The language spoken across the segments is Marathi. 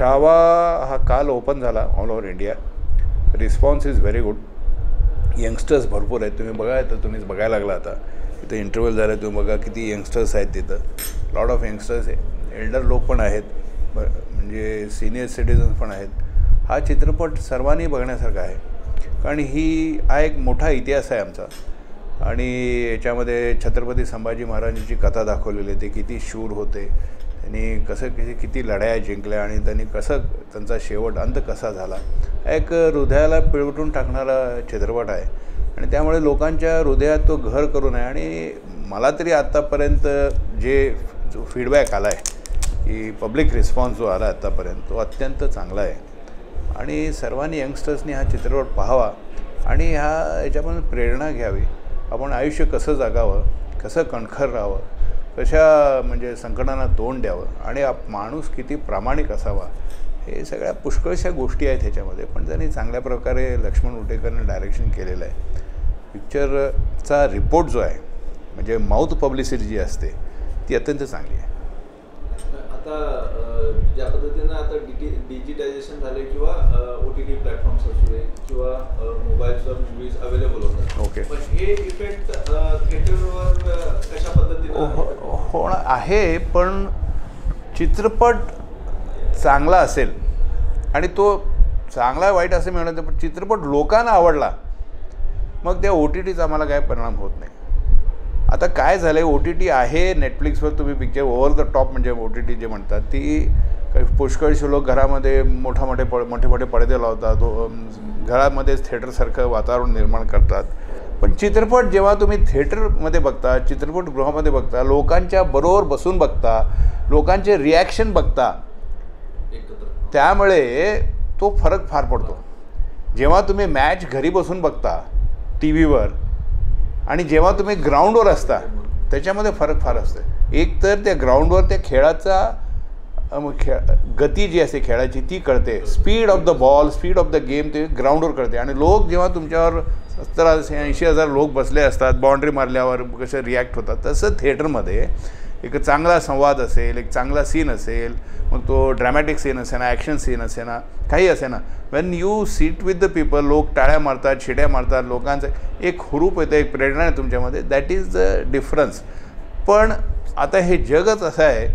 छावा हा काल ओपन झाला all over India. Response is very good. Youngsters भरपूर आहेत. तुम्ही बघा तर तुम्हीच बघायला लागला आता तिथं इंटरव्ह्यू झाला. तुम्ही बघा किती यंगस्टर्स आहेत तिथं. लॉट ऑफ यंगस्टर्स आहे. एल्डर लोक पण आहेत, म्हणजे सिनियर सिटीजन्स पण आहेत. हा चित्रपट सर्वांनी बघण्यासारखा आहे, कारण हा एक मोठा इतिहास आहे आमचा. आणि याच्यामध्ये छत्रपती संभाजी महाराजांची कथा दाखवलेली आहे. ते किती शूर होते, त्यांनी कसं किती लढाया जिंकल्या आणि त्यांनी कसं त्यांचा शेवट अंत कसा झाला. एक हृदयाला पिळवटून टाकणारा चित्रपट आहे आणि त्यामुळे लोकांच्या हृदयात तो घर करून आहे. आणि मला तरी आत्तापर्यंत जो फीडबॅक आला आहे की पब्लिक रिस्पॉन्स जो आला आत्तापर्यंत तो अत्यंत चांगला आहे. आणि सर्वांनी यंगस्टर्सनी हा चित्रपट पाहावा आणि याच्यापासून प्रेरणा घ्यावी. आपण आयुष्य कसं जगावं, कसं कणखर राहावं, कशा म्हणजे संकटांना तोंड द्यावं आणि माणूस किती प्रामाणिक असावा, हे सगळ्या पुष्कळशा गोष्टी आहेत ह्याच्यामध्ये. पण त्यांनी चांगल्या प्रकारे लक्ष्मण उटेकरने डायरेक्शन केलेलं आहे. पिक्चरचा रिपोर्ट जो आहे म्हणजे माउथ पब्लिसिटी जी असते ती अत्यंत चांगली आहे. आता ज्या पद्धतीनं आता डिजिटायझेशन झाले किंवा OTT प्लॅटफॉर्म्स असू दे किंवा मोबाईल्सवर मूवीज अवेलेबल होतात. ओके. पण हे इफेक्ट थिएटरवर कशा पद्धतीने होणं आहे. पण चित्रपट चांगला असेल आणि तो चांगला वाईट असं मिळणार, पण चित्रपट लोकांना आवडला मग त्या OTTचा आम्हाला काय परिणाम होत नाही. आता काय झालं आहे, OTT आहे, नेटफ्लिक्सवर तुम्ही पिक्चर ओव्हर द टॉप म्हणजे OTT जे म्हणतात ती पुष्कळशी लोक घरामध्ये मोठे पडदे लावतात, घरामध्येच थिएटरसारखं वातावरण निर्माण करतात. पण चित्रपट जेव्हा तुम्ही थिएटरमध्ये बघता, चित्रपटगृहामध्ये बघता, लोकांच्या बरोबर बसून बघता, लोकांचे रिॲक्शन बघता, त्यामुळे तो फरक फार पडतो. जेव्हा तुम्ही मॅच घरी बसून बघता TV वर आणि जेव्हा तुम्ही ग्राउंडवर असता त्याच्यामध्ये फरक फार असतो. एक तर त्या ग्राउंडवर त्या खेळाचा गती जी असते खेळाची ती कळते. Speed of the ball, speed of the game ते ग्राउंडवर कळते. आणि लोक जेव्हा तुमच्यावर 70,000-80,000 लोक बसले असतात, बाउंड्री मारल्यावर कसं रिॲक्ट होतात, तसं थिएटरमध्ये एक चांगला संवाद असेल, एक चांगला सीन असेल, मग तो ड्रॅमॅटिक सीन असे ना, ॲक्शन सीन असे ना, काही असे ना, Wien you seat with the people, लोक टाळ्या मारतात, शिट्या मारतात, लोकांचं एक हुरूप येतं, एक प्रेरणा आहे तुमच्यामध्ये. That is the difference. पण आता हे जगच असं आहे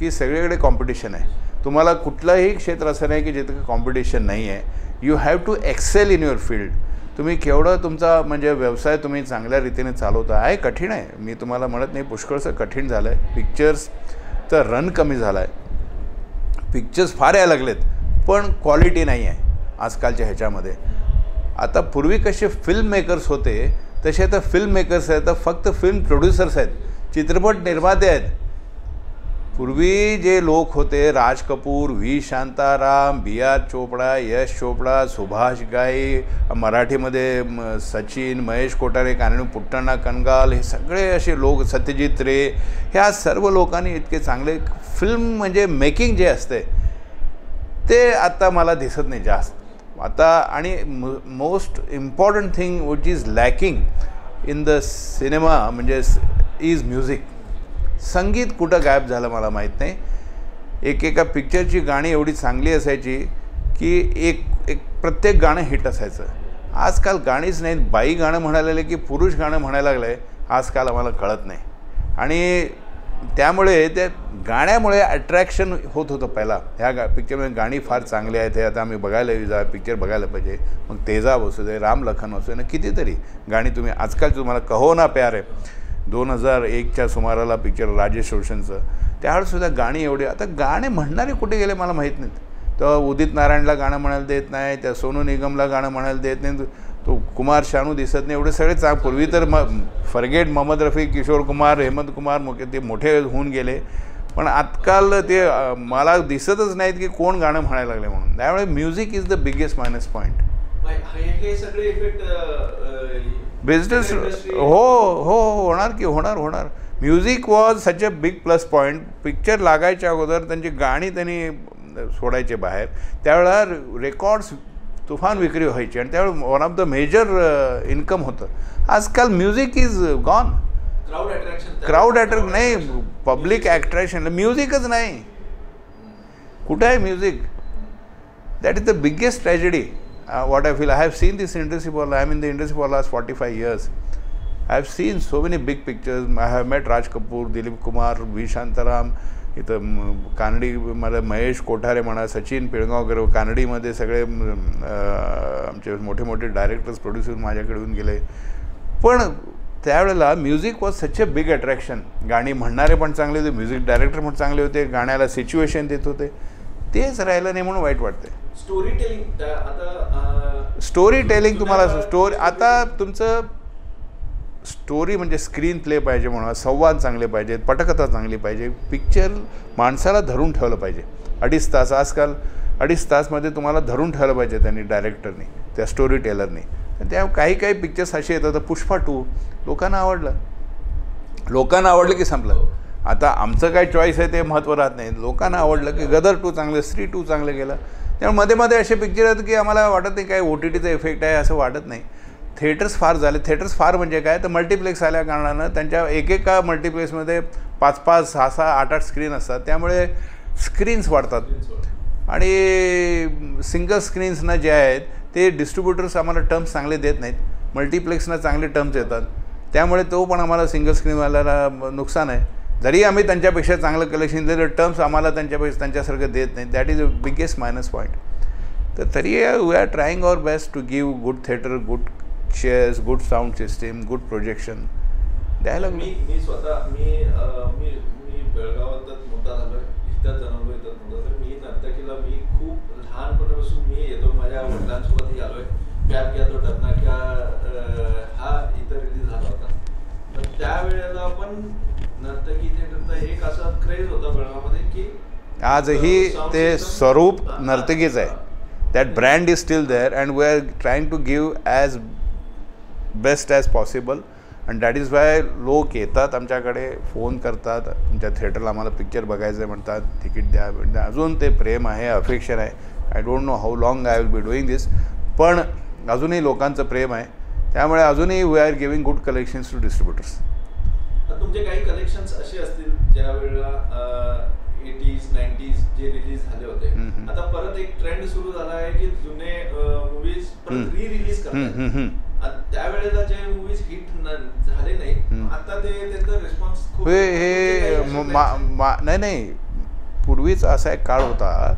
की सगळीकडे कॉम्पिटिशन आहे. तुम्हाला कुठलंही क्षेत्र असं नाही की जिथं कॉम्पिटिशन नाही आहे. You have to excel in your field. तुम्ही केवढं तुमचा म्हणजे व्यवसाय तुम्ही चांगल्या रीतीने चालवता आहे. कठीण आहे, मी तुम्हाला म्हणत नाही पुष्कळसं कठीण झालं आहे. पिक्चर्सचा रन कमी झाला आहे, पिक्चर्स फार यायला लागलेत, पण क्वालिटी नाही आहे आजकालच्या ह्याच्यामध्ये. आता पूर्वी कसे फिल्म मेकर्स होते तसे आता फिल्म मेकर्स आहेत, तर फक्त फिल्म प्रोड्युसर्स आहेत, चित्रपट निर्माते आहेत. पूर्वी जे लोक होते, राज कपूर, व्ही शांताराम, BR चोपडा, यश चोपडा, सुभाष घाई, मराठीमध्ये सचिन, महेश कोठारे, कानडू पुट्टण्णा कनगाल, हे सगळे असे लोक, सत्यजित रे, ह्या सर्व लोकांनी इतके चांगले फिल्म म्हणजे मेकिंग जे असते ते आता मला दिसत नाही जास्त आता. आणि most important thing which is lacking in the cinema म्हणजे इज म्युझिक. संगीत कुठं गायब झालं मला माहीत नाही. एका पिक्चरची गाणी एवढी चांगली असायची की एक प्रत्येक गाणं हिट असायचं. आजकाल गाणीच नाहीत. बाई गाणं म्हणायला लागले की पुरुष गाणं म्हणायला लागलं आहे आजकाल आम्हाला कळत नाही. आणि त्यामुळे त्या गाण्यामुळे अट्रॅक्शन होत होतं पहिला. ह्या पिक्चरमध्ये गाणी फार चांगली आहेत, हे आता आम्ही बघायला पिक्चर बघायला पाहिजे. मग तेजाब असू दे, राम लखन असू दे ना, कितीतरी गाणी तुम्ही आजकाल तुम्हाला कहो ना प्यार आहे 2001च्या सुमाराला पिक्चर राजेश रोशनचं, त्यावेळेसुद्धा गाणी एवढी. आता गाणे म्हणणारे कुठे गेले मला माहीत नाहीत. तर उदित नारायणला गाणं म्हणायला देत नाही, त्या सोनू निगमला गाणं म्हणायला देत नाही, तो कुमार शानू दिसत नाही. एवढे सगळे पूर्वी तर फरगेट मोहम्मद रफी, किशोर कुमार, हेमंत कुमार ते मोठे होऊन गेले, पण आजकाल ते मला दिसतच नाहीत की कोण गाणं म्हणायला लागले म्हणून. त्यामुळे music is the biggest minus point. हे सगळे इफेक्ट बिझनेस होणार की होणार. Music was such a big plus point. Picture लागायच्या अगोदर त्यांची गाणी त्यांनी सोडायचे बाहेर, त्यावेळेला रेकॉर्ड्स तुफान विक्री व्हायची आणि त्यावेळेस one of the major income होतं. आजकाल music is gone. Crowd attraction नाही, पब्लिक अट्रॅक्शन म्युझिकच नाही. कुठं आहे music? That is the biggest tragedy. What I feel, I have seen this industry for, I am in the industry for last 45 years. I have seen so many big pictures. I have met Raj Kapoor, Dilip Kumar, V. Shantaram, इथं कानडी मला महेश कोठारे म्हणा, सचिन पिळगावकर, कानडीमध्ये सगळे आमचे मोठे मोठे डायरेक्टर्स प्रोड्युसर्स माझ्याकडे येऊन गेले. पण त्यावेळेला music was such a big attraction. गाणी म्हणणारे पण चांगले होते, म्युझिक डायरेक्टर पण चांगले होते, गाण्याला सिच्युएशन देत होते. तेच राहिलं नाही म्हणून वाईट वाटते. स्टोरी टेलिंग तुम्हाला आता तुमचं स्टोरी म्हणजे स्क्रीन प्ले पाहिजे म्हणा, संवाद चांगले पाहिजेत, पटकथा चांगली पाहिजे, पिक्चर माणसाला धरून ठेवलं पाहिजे. 2.5 तास, आजकाल 2.5 तासमध्ये तुम्हाला धरून ठेवलं पाहिजे त्यांनी, डायरेक्टरनी, त्या स्टोरी टेलरनी. त्या काही पिक्चर्स असे येतात. तर पुष्पा 2 लोकांना आवडलं की संपलं. आता आमचं काय चॉईस आहे ते महत्त्व राहत नाही. लोकांना आवडलं की गदर 2 चांगलं, स्त्री 2 चांगलं गेलं. त्यामुळे मध्ये मध्ये असे पिक्चर आहेत की आम्हाला वाटत नाही काय OTTचा इफेक्ट आहे असं वाटत नाही. थिएटर्स फार झाले. थिएटर्स फार म्हणजे काय तर मल्टिप्लेक्स आल्या कारणानं त्यांच्या एकेका मल्टिप्लेक्समध्ये 5-5, 6-6, 8-8 स्क्रीन असतात. त्यामुळे स्क्रीन्स वाढतात. आणि सिंगल स्क्रीन्सना जे आहेत ते डिस्ट्रीब्युटर्स आम्हाला टर्म्स चांगले देत नाहीत. मल्टिप्लेक्सना चांगले टर्म्स येतात. त्यामुळे तो पण आम्हाला सिंगल स्क्रीनवाल्याला नुकसान आहे. जरी आम्ही त्यांच्यापेक्षा चांगलं कलेक्शन दिलं, टर्म्स आम्हाला त्यांच्यासारखं देत नाही. That is a biggest minus point. तर तरी we are trying our best to give good theatre, good chairs, good sound system, good projection द्यायला. मी बेळगावातच मोठा झालो, इथं जन्मलो, इथं मोठा झालो. मी नर्तकीला मी खूप लहानपणापासून मी येतो. माझ्या वडिलांसोबतही आलोय. प्यार किया तो डरना क्या हा इथं रिलीज झाला होता. तर त्यावेळेला पण नर्तकी थिएटरचा एक असा क्रेज होता बेळगावमध्ये की आजही ते स्वरूप नर्तकीच आहे. That brand is still there and we are trying to give as best as possible. And that is why लोक येतात आमच्याकडे, फोन करतात, तुमच्या थिएटरला आम्हाला पिक्चर बघायचं आहे म्हणतात, तिकीट द्या. अजून ते प्रेम आहे, अफेक्शन आहे. I don't know how long I will be doing this. पण अजूनही लोकांचं प्रेम आहे. त्यामुळे अजूनही we are giving good collections to distributors. तुमचे काही कलेक्शन्स असे असतील ज्या वेळेला 80s 90s जे रिलीज झाले होते. आता परत एक ट्रेंड सुरू झाला आहे की जुने मूवीज परत रिलीज करतात. त्यावेळेला जे मूवीज हिट झाले नाही, आता ते त्यांचा रिस्पॉन्स खूप नाही. पूर्वीच असा एक काळ होता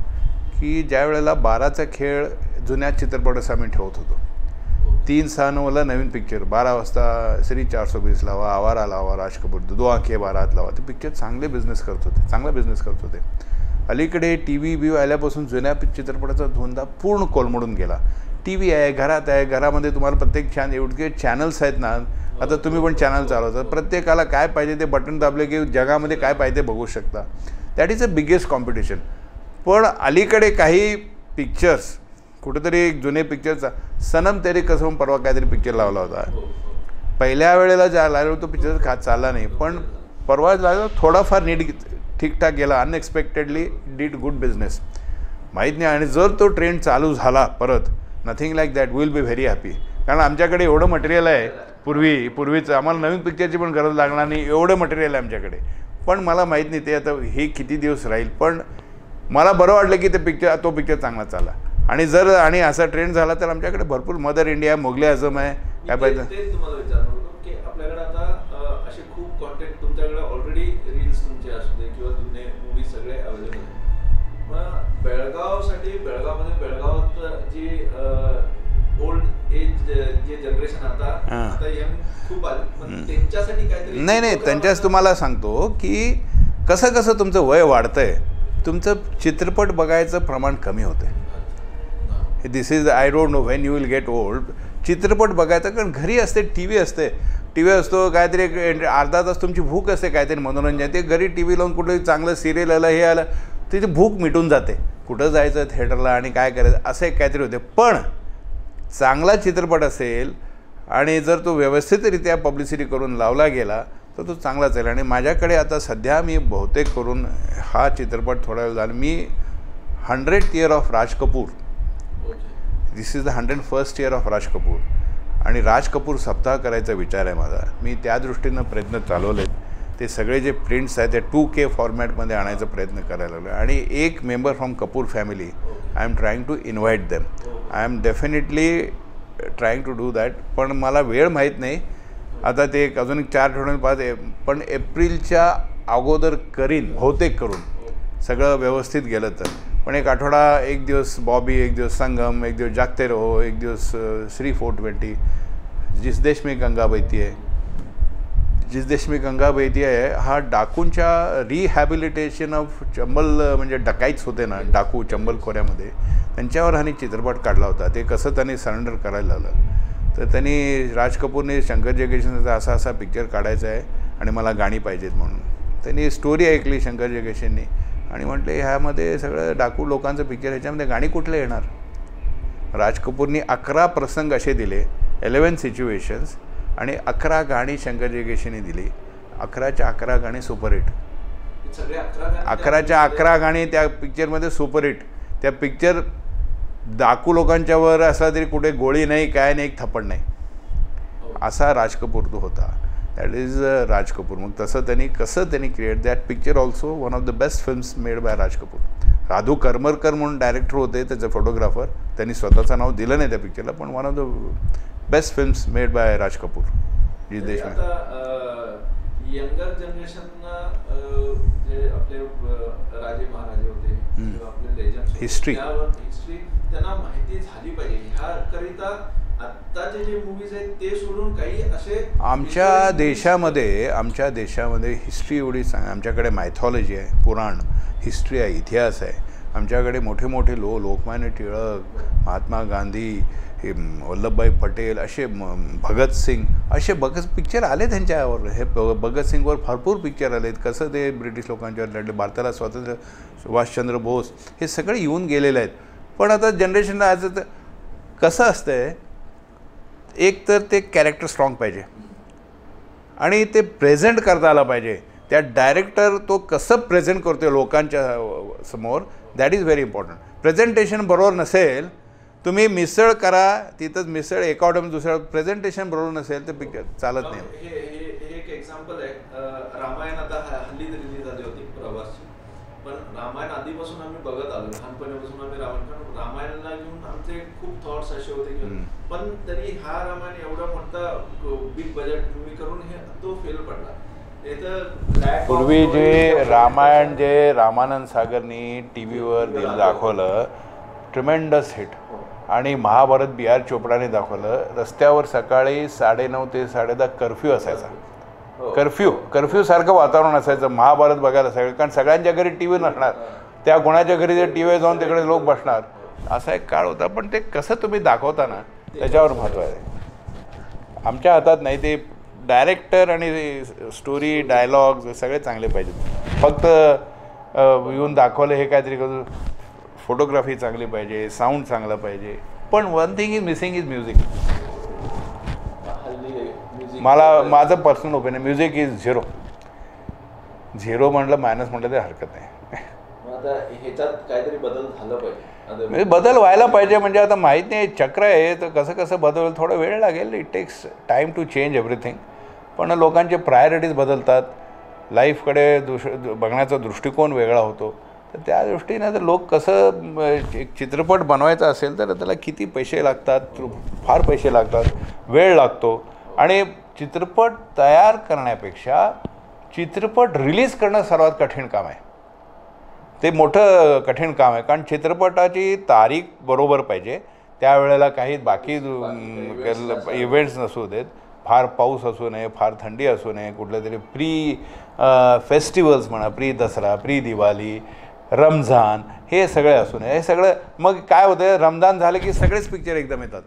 की ज्या वेळेला 12चा खेळ जुन्या चित्रपटास आम्ही ठेवत होतो. 3-6-9ला नवीन पिक्चर, 12 वाजता श्री 420 लावा, आवारा लावा, राज कपूर, 2 आंखे बारात लावा. ते पिक्चर चांगला बिझनेस करत होते. अलीकडे TV आल्यापासून जुन्या चित्रपटाचा धोंदा पूर्ण कोलमडून गेला. TV आहे, घरात आहे, घरामध्ये तुम्हाला प्रत्येक एवढे चॅनल्स आहेत ना. आता तुम्ही पण चॅनल चालवता, प्रत्येकाला काय पाहिजे ते बटन दाबले की जगामध्ये काय पाहिजे बघू शकता. That is a biggest competition. पण अलीकडे काही पिक्चर्स कुठेतरी एक जुने पिक्चरचा सनम तेरी कसम परवा काहीतरी पिक्चर लावला होता. पहिल्या वेळेला ज्या लागला तो पिक्चर चालला नाही, पण परवा लागला थोडाफार ठीकठाक गेला. Unexpectedly did good business. माहीत नाही. आणि जर तो ट्रेंड चालू झाला परत, nothing like that, will be very happy. कारण आमच्याकडे एवढं मटेरियल आहे. पूर्वीचं आम्हाला नवीन पिक्चरची पण गरज लागणार नाही, एवढं मटेरियल आहे आमच्याकडे. पण मला माहीत नाही ते आता हे किती दिवस राहील. पण मला बरं वाटलं की तो पिक्चर चांगला चालला. आणि जर असा ट्रेंड झाला तर आमच्याकडे भरपूर मदर इंडिया, मोगले आझम आहे, काय पाहिजे. तुम्हाला विचारणार होतो की आपल्याकडे आता असे खूप कॉन्टेंट तुमच्याकडे ऑलरेडी रील्स तुमचे असू दे किंवा जुने मूवी सगळे अवेलेबल आहेत. मग बेळगावात जी ओल्ड एज जे जनरेशन आता यंग खूप आले, त्यांच्यासाठी काहीतरी नाही त्यांच्याच तुम्हाला सांगतो की कसं तुमचं वय वाढतंय, तुमचं चित्रपट बघायचं प्रमाण कमी होतंय. This is I don't know when you will get old. चित्रपट बघायचं कारण घरी असते, TV असतो, काहीतरी एक अर्धा तास तुमची भूक असते काहीतरी मनोरंजन. ते घरी TV लावून कुठे चांगलं सिरियल आलं, हे आलं, तिथे भूक मिटून जाते. कुठं जायचं थिएटरला आणि काय करायचं असं एक काहीतरी होते. पण चांगला चित्रपट असेल आणि जर तो व्यवस्थितरित्या पब्लिसिटी करून लावला गेला तर तो चांगलाच आहे. आणि माझ्याकडे आता सध्या मी बहुतेक करून हा चित्रपट थोडा वेळ झाला. मी 100th year of Raj Kapoor, this is the 101st year of Raj Kapoor. आणि राज कपूर सप्ताह करायचा विचार आहे माझा. मी त्या दृष्टीनं प्रयत्न चालवलेत. ते सगळे जे प्रिंट्स आहेत ते 2K फॉर्मॅटमध्ये आणायचा प्रयत्न करायला लागलो. आणि एक member from Kapoor family I am trying to invite them. I am definitely trying to do that. पण मला वेळ माहीत नाही आता. ते अजून एक 4 आठवड्यांनी पाहते, पण एप्रिलच्या अगोदर करीन बहुतेक करून, सगळं व्यवस्थित गेलं तर. पण एक आठवडा, एक दिवस बॉबी, एक दिवस संगम, एक दिवस जागते रहो, एक दिवस श्री 420, जिस देश में गंगा बहती है. जिस देश में गंगा बहती है हा डाकूंच्या रिहॅबिलिटेशन ऑफ चंबल, म्हणजे डकाईट्स होते ना डाकू चंबल खोऱ्यामध्ये, त्यांच्यावर ह्याने चित्रपट काढला होता. ते कसं त्यांनी सरेंडर करायला लागलं. तर त्यांनी राज कपूरने शंकर जयकिशनचा असा असा पिक्चर काढायचा आहे आणि मला गाणी पाहिजेत म्हणून. त्यांनी स्टोरी ऐकली शंकर जयकिशननी आणि म्हटले ह्यामध्ये सगळं डाकू लोकांचं पिक्चर, ह्याच्यामध्ये गाणी कुठले येणार. राज कपूरनी 11 प्रसंग असे दिले, 11 सिच्युएशन्स, आणि 11 गाणी शंकर जयकिशनने दिली. 11च्या 11 गाणी सुपरहिट. 11च्या 11 गाणी त्या पिक्चरमध्ये सुपरहिट. त्या पिक्चर डाकू लोकांच्यावर असला तरी कुठे गोळी नाही, काय नाही, एक थप्पड नाही, असा राज कपूर तो होता. That is Raj Kapoor. मग तसं त्यांनी create that picture. Also one of the best films made by Raj Kapoor. Radhu Karmarkar म्हणून डायरेक्टर होते, त्याचे फोटोग्राफर. त्यांनी स्वतःचं नाव दिलं नाही त्या पिक्चरला, पण one of the best films made by Raj Kapoor. जिस देश में यंगर जनरेशनना जे आपले राजे महाराजे होते किंवा आपले लेजंड्स, हिस्ट्री त्यांना माहिती झाली पाहिजे. ह्याकरिता आत्ताचे जे मूवीज आहेत ते सोडून काही असे आमच्या देशामध्ये हिस्ट्री एवढी आमच्याकडे मायथॉलॉजी आहे, पुराण, हिस्ट्री आहे, इतिहास आहे. आमच्याकडे मोठे मोठे लोकमान्य टिळक, महात्मा गांधी, वल्लभभाई पटेल, असे भगतसिंग, असे पिक्चर आले त्यांच्यावर. हे भगतसिंगवर भरपूर पिक्चर आलेत. कसं ते ब्रिटिश लोकांच्यावर लढले, भारताला स्वातंत्र्य, सुभाषचंद्र बोस, हे सगळे येऊन गेलेले आहेत. पण आता जनरेशनला आज कसं असतंय, एक तर ते कॅरेक्टर स्ट्रॉंग पाहिजे आणि ते प्रेझेंट करता आलं पाहिजे. त्या डायरेक्टर तो कसं प्रेझेंट करतो लोकांच्या समोर, that is very important. Presentation बरोबर नसेल, तुम्ही मिसळ करा, तिथंच मिसळ एका ऑर्डर दुसऱ्या, प्रेझेंटेशन बरोबर नसेल तर पिक्चर चालत नाही. हे एक एक्झाम्पल आहे. रामायण आता हल्ली रिलीज झाली होती प्रभासची, पण रामायण आधीपासून आम्ही बघत आलो, लहानपणापासून आम्ही रामायणाला घेऊन आमचे खूप थॉट्स असे होते की, पण तरी हा रामायण एवढा मोठा बिग बजेट मूवी करून तो फेल पडला. पूर्वी जे रामायण जे रामानंद सागरनी TV वर दाखवलं, ट्रिमेंडस हिट. आणि महाभारत B.R. चोपडाने दाखवलं. रस्त्यावर सकाळी 9:30 ते 10:30 कर्फ्यू असायचा. कर्फ्यू सारखं वातावरण असायचं महाभारत बघायला सगळं, कारण सगळ्यांच्या घरी TV नसणार, त्या कोणाच्या घरी जर TV जाऊन तिकडे लोक बसणार, असा एक काळ होता. पण ते कसं तुम्ही दाखवता ना त्याच्यावर महत्त्व आहे. आमच्या हातात नाही, ते डायरेक्टर आणि स्टोरी, डायलॉग सगळे चांगले पाहिजेत. फक्त येऊन दाखवलं हे काहीतरी करू. फोटोग्राफी चांगली पाहिजे, साऊंड चांगला पाहिजे. पण one thing is missing is music. माझं personal opinion, music is zero म्हटलं, मायनस म्हटलं तरी हरकत नाही. ह्याच्यात काहीतरी बदल झाला पाहिजे, बदल व्हायला पाहिजे. म्हणजे आता माहीत नाही चक्र आहे, तर कसं बदल, थोडा वेळ लागेल. It takes time to change everything. पण लोकांचे प्रायोरिटीज बदलतात, लाईफकडे बघण्याचा दृष्टिकोन वेगळा होतो. तर त्या दृष्टीने तर लोक कसं, एक चित्रपट बनवायचा असेल तर त्याला किती पैसे लागतात, फार पैसे लागतात, वेळ लागतो. आणि चित्रपट तयार करण्यापेक्षा चित्रपट रिलीज करणं सर्वात कठीण काम आहे. ते मोठं कठीण काम आहे, कारण चित्रपटाची तारीख बरोबर पाहिजे. त्यावेळेला काही बाकी इव्हेंट्स नसू देत, फार पाऊस असू नये, फार थंडी असू नये, कुठले तरी फेस्टिवल्स म्हणा, दसरा, दिवाळी, रमजान, हे सगळे असू नये. हे सगळं मग काय होतं, रमजान झालं की सगळेच पिक्चर एकदम येतात.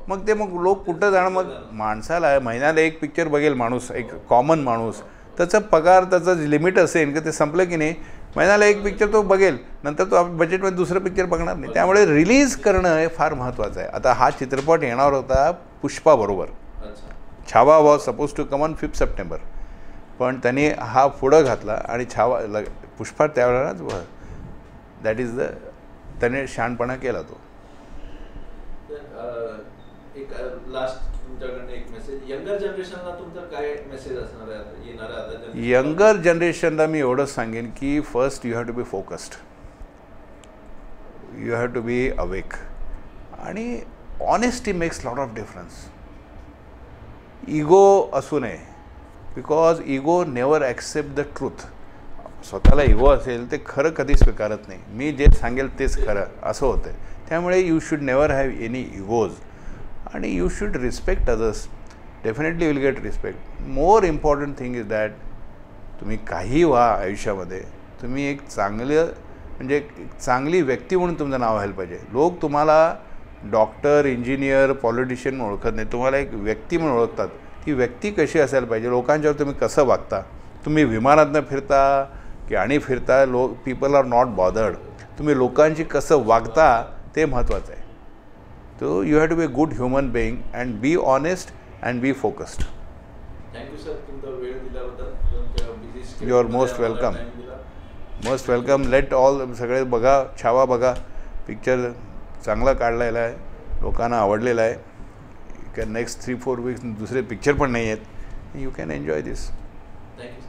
मग लोक कुठं जाणं, मग माणसाला महिन्याला एक पिक्चर बघेल माणूस, एक कॉमन माणूस, त्याचा पगार, त्याचं लिमिट असेल की ते संपलं की नाही, महिन्याला एक पिक्चर तो बघेल, नंतर तो बजेटमध्ये दुसरं पिक्चर बघणार नाही. त्यामुळे रिलीज करणं हे फार महत्त्वाचं आहे. आता हा चित्रपट येणार होता पुष्पाबरोबर, Chhaava was suppose to come on 5 September, पण त्यांनी हा पुढं घातला आणि पुष्पा त्यावेळेलाच दॅट इज त्याने शहाणपणा केला तो. एक लास्ट तुमच्याकडनं एक मेसेज, यंगर जनरेशनला तुमचा काय मेसेज असणार आहे येणाऱ्या आता? यंगर जनरेशनला मी एवढंच सांगेन की first you have to be focused. You have to be awake. आणि honesty makes lot of difference. Ego असू नये, because ego never accept the truth. स्वतःला इगो असेल ते खरं कधी स्वीकारत नाही. मी जे सांगेल तेच खरं असं होतं. त्यामुळे you should never have any egos आणि you should respect others. Definitely will get respect. More important thing is that तुम्ही काही व्हा आयुष्यामध्ये, तुम्ही एक चांगलं म्हणजे चांगली व्यक्ती म्हणून तुमचं नाव व्हायला पाहिजे. लोक तुम्हाला डॉक्टर, इंजिनियर, पॉलिटिशियन ओळखत नाही, तुम्हाला एक व्यक्ती म्हणून ओळखतात. ती व्यक्ती कशी असायला पाहिजे, लोकांच्यावर तुम्ही कसं वागता, तुम्ही विमानातनं फिरता की आणि फिरता, पीपल आर नॉट बॉदर्ड. तुम्ही लोकांची कसं वागता ते महत्त्वाचं आहे. तो you have to be good human being and be honest and be focused. Thank you sir, तुमचा वेळ दिल्याबद्दल. You are most welcome. Most welcome. Let all सगळे बघा, छावा बघा. पिक्चर चांगला काढलेला आहे, लोकांना आवडलेला आहे. कॅन नेक्स्ट 3-4 वीक्स दुसरे पिक्चर पण नाही आहेत. You can enjoy this. Thank you.